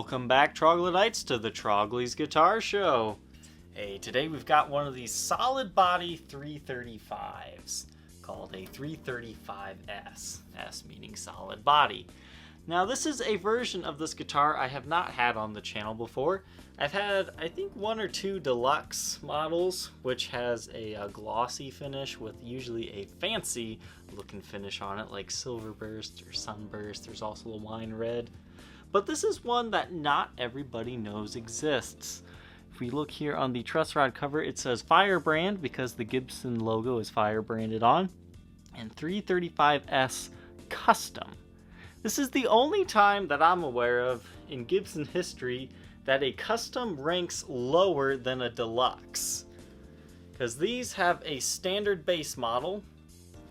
Welcome back, Troglodytes, to the Trogly's Guitar Show. Hey, today we've got one of these solid body 335s called a 335S, S meaning solid body. Now this is a version of this guitar I have not had on the channel before. I've had, I think, one or two deluxe models, which has a glossy finish with usually a fancy looking finish on it, like silver burst or sunburst. There's also a wine red. But this is one that not everybody knows exists. If we look here on the truss rod cover, it says Firebrand because the Gibson logo is Firebranded on, and 335S Custom. This is the only time that I'm aware of in Gibson history that a custom ranks lower than a deluxe. Because these have a standard base model,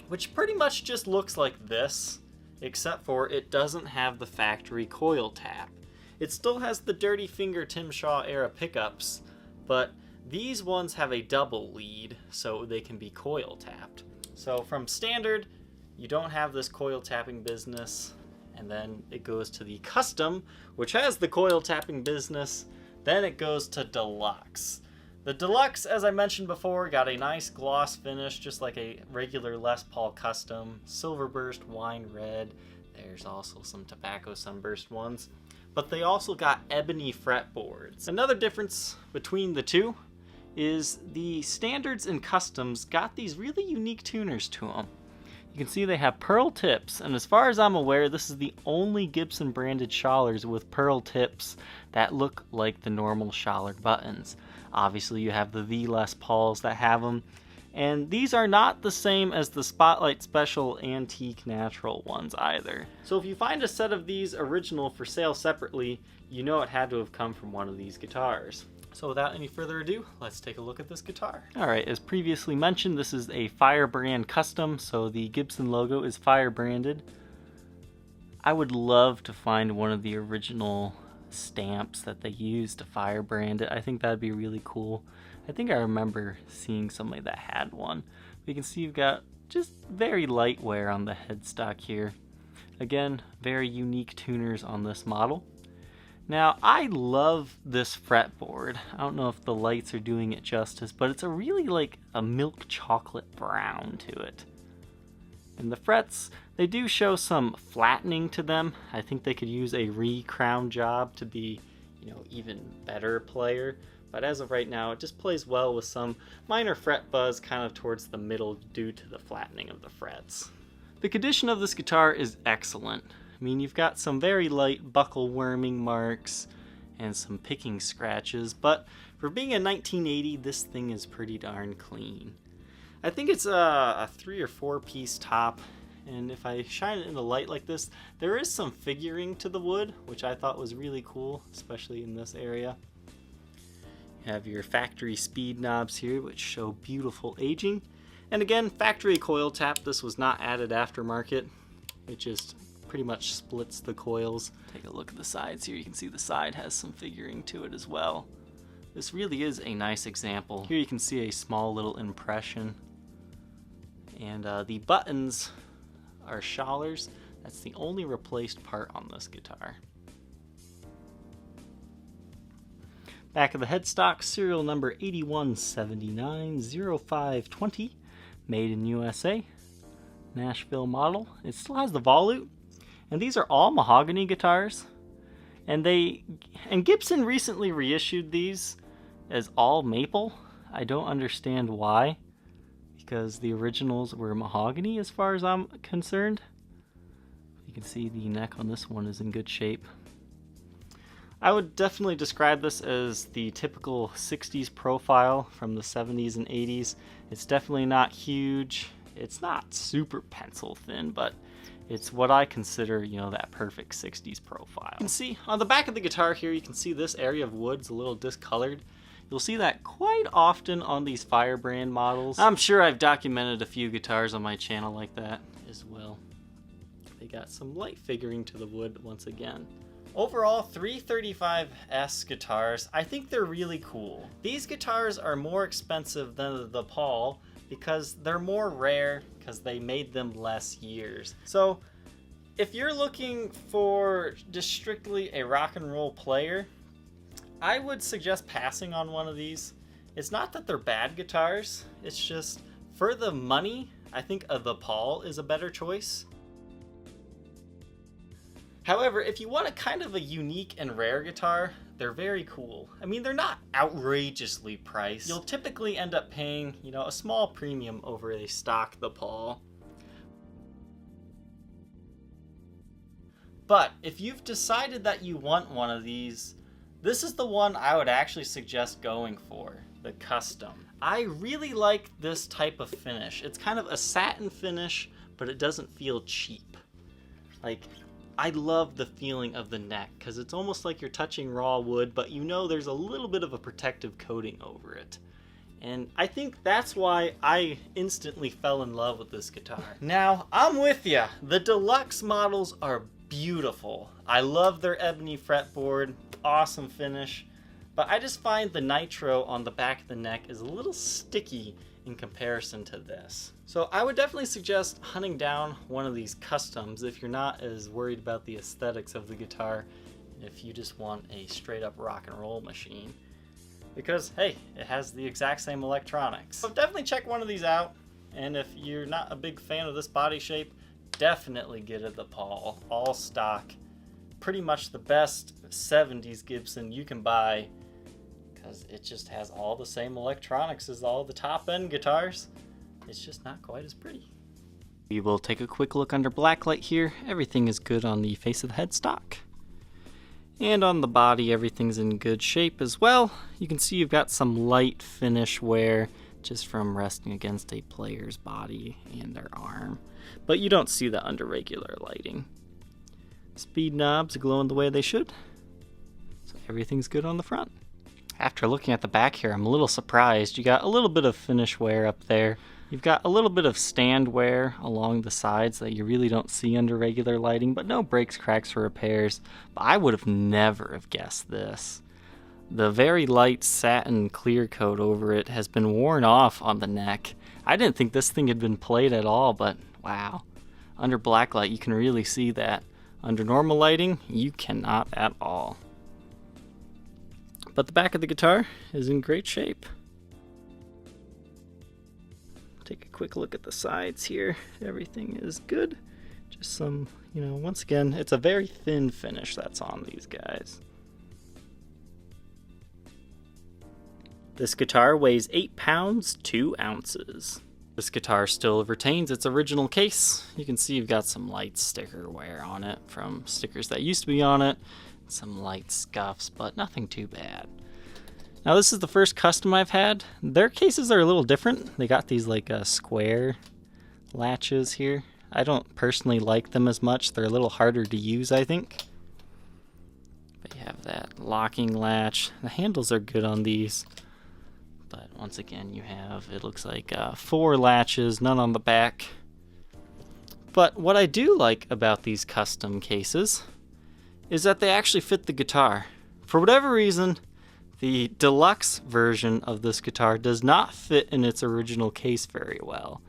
which pretty much just looks like this, except for it doesn't have the factory coil tap. It still has the Dirty Finger Tim Shaw era pickups, but these ones have a double lead, so they can be coil tapped. So from standard, you don't have this coil tapping business, and then it goes to the custom, which has the coil tapping business, then it goes to deluxe. The deluxe, as I mentioned before, got a nice gloss finish, just like a regular Les Paul custom. Silver burst, wine red. There's also some tobacco sunburst ones. But they also got ebony fretboards. Another difference between the two is the standards and customs got these really unique tuners to them. You can see they have pearl tips, and as far as I'm aware, this is the only Gibson branded Schallers with pearl tips that look like the normal Schaller buttons. Obviously you have the Les Pauls that have them, and these are not the same as the Spotlight Special Antique Natural ones either. So if you find a set of these original for sale separately, you know it had to have come from one of these guitars. So without any further ado, let's take a look at this guitar. Alright, as previously mentioned, this is a Firebrand custom, so the Gibson logo is Firebranded. I would love to find one of the original stamps that they used to Firebrand it. I think that'd be really cool. I think I remember seeing somebody that had one. You can see you've got just very light wear on the headstock here. Again, very unique tuners on this model. Now, I love this fretboard. I don't know if the lights are doing it justice, but it's a really like a milk chocolate brown to it. And the frets, they do show some flattening to them. I think they could use a re-crown job to be, even better player. But as of right now, it just plays well with some minor fret buzz kind of towards the middle due to the flattening of the frets. The condition of this guitar is excellent. I mean, you've got some very light buckle worming marks and some picking scratches, but for being a 1980, this thing is pretty darn clean. I think it's a 3 or 4 piece top, and if I shine it in the light like this, there is some figuring to the wood, which I thought was really cool, especially in this area. You have your factory speed knobs here, which show beautiful aging. And again, factory coil tap. This was not added aftermarket. It just pretty much splits the coils. Take a look at the sides here. You can see the side has some figuring to it as well. This really is a nice example. Here you can see a small little impression. And the buttons are Schallers. That's the only replaced part on this guitar. Back of the headstock, serial number 81790520, made in USA, Nashville model. It still has the volute, and these are all Mahogany guitars. And Gibson recently reissued these as all maple. I don't understand why, because the originals were Mahogany as far as I'm concerned. You can see the neck on this one is in good shape. I would definitely describe this as the typical 60s profile from the 70s and 80s. It's definitely not huge. It's not super pencil thin, but it's what I consider, that perfect 60s profile. You can see on the back of the guitar here, you can see this area of wood's a little discolored. You'll see that quite often on these Firebrand models. I'm sure I've documented a few guitars on my channel like that as well. They got some light figuring to the wood once again. Overall, 335S guitars, I think they're really cool. These guitars are more expensive than the Paul because they're more rare because they made them less years. So If you're looking for just strictly a rock and roll player, I would suggest passing on one of these. It's not that they're bad guitars, it's just for the money, I think the Paul is a better choice. However, if you want a kind of a unique and rare guitar, they're very cool. I mean, they're not outrageously priced. You'll typically end up paying, a small premium over a stock the Paul. But if you've decided that you want one of these, this is the one I would actually suggest going for, the Custom. I really like this type of finish. It's kind of a satin finish, but it doesn't feel cheap. I love the feeling of the neck because it's almost like you're touching raw wood, but there's a little bit of a protective coating over it. And I think that's why I instantly fell in love with this guitar. Now, I'm with ya. The deluxe models are beautiful. I love their ebony fretboard, awesome finish, but I just find the nitro on the back of the neck is a little sticky in comparison to this. So I would definitely suggest hunting down one of these customs if you're not as worried about the aesthetics of the guitar, if you just want a straight up rock and roll machine. Because hey, it has the exact same electronics. So definitely check one of these out, and if you're not a big fan of this body shape, definitely get it the Paul, all stock. Pretty much the best 70s Gibson you can buy, because it just has all the same electronics as all the top end guitars. It's just not quite as pretty. We will take a quick look under Blacklight here. Everything is good on the face of the headstock. And on the body, everything's in good shape as well. You can see you've got some light finish wear just from resting against a player's body and their arm. But you don't see that under regular lighting. Speed knobs are glowing the way they should. So everything's good on the front. After looking at the back here, I'm a little surprised. You got a little bit of finish wear up there. You've got a little bit of stand wear along the sides that you really don't see under regular lighting, but no breaks, cracks, or repairs. But I would have never have guessed this. The very light satin clear coat over it has been worn off on the neck. I didn't think this thing had been played at all, but wow. Under Blacklight, you can really see that. Under normal lighting, you cannot at all. But the back of the guitar is in great shape. Take a quick look at the sides here. Everything is good. Just some, once again, it's a very thin finish that's on these guys. This guitar weighs 8 pounds, 2 ounces. This guitar still retains its original case. You can see you've got some light sticker wear on it from stickers that used to be on it. Some light scuffs, but nothing too bad. Now this is the first custom I've had. Their cases are a little different. They got these square latches here. I don't personally like them as much. They're a little harder to use, I think. But you have that locking latch. The handles are good on these. But once again, you have, it looks like 4 latches, none on the back. But what I do like about these custom cases is that they actually fit the guitar. For whatever reason, the deluxe version of this guitar does not fit in its original case very well.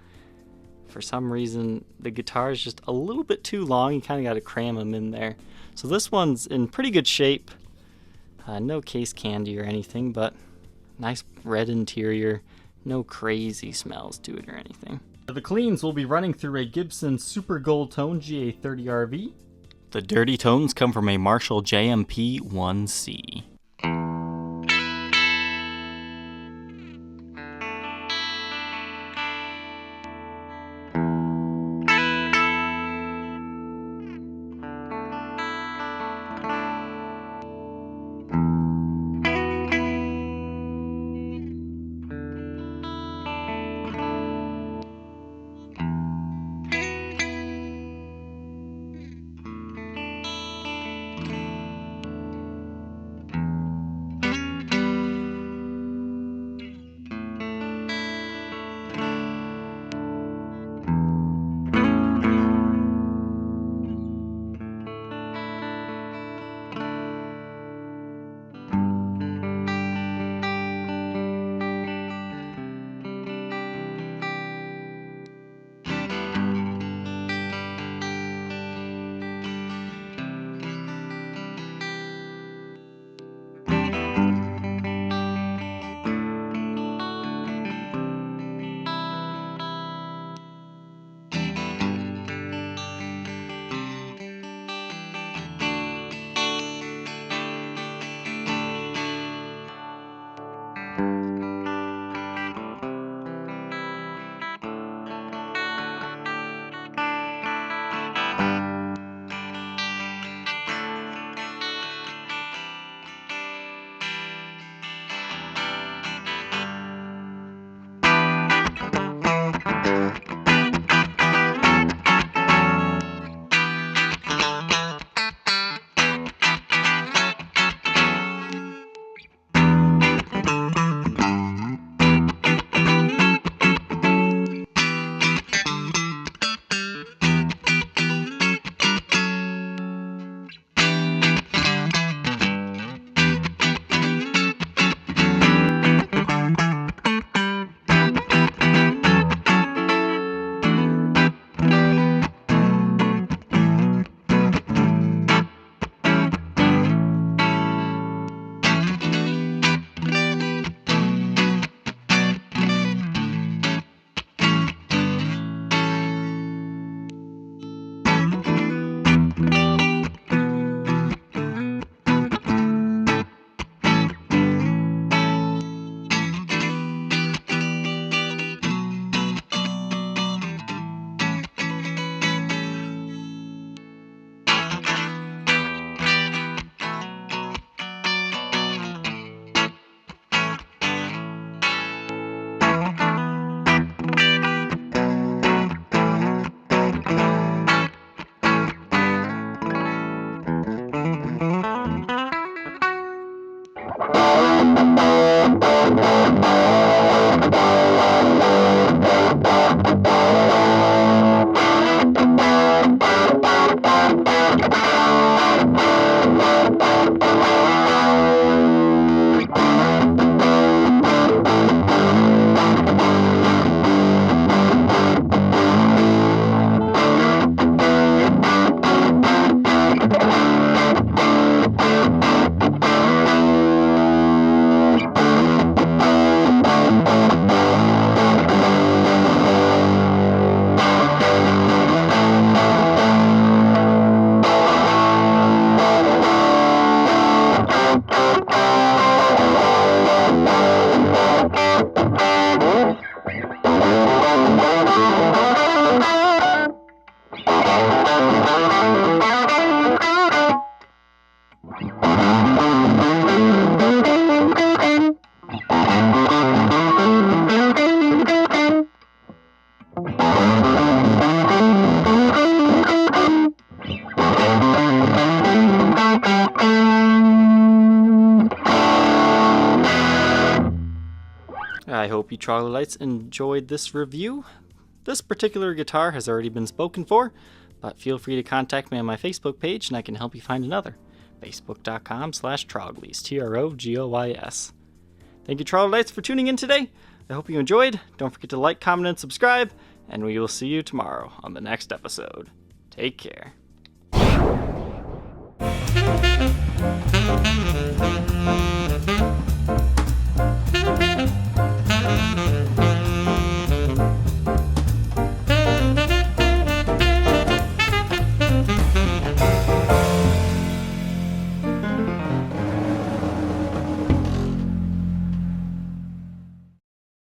For some reason, the guitar is just a little bit too long. You kind of got to cram them in there. So this one's in pretty good shape. No case candy or anything, but nice red interior. No crazy smells to it or anything. The cleans will be running through a Gibson Super Gold Tone GA30RV. The dirty tones come from a Marshall JMP 1C. I hope you Troglodytes enjoyed this review. This particular guitar has already been spoken for, but feel free to contact me on my Facebook page and I can help you find another. Facebook.com/Troglys, Trogoys. Thank you, Troglodytes, for tuning in today. I hope you enjoyed. Don't forget to like, comment, and subscribe, and we will see you tomorrow on the next episode. Take care.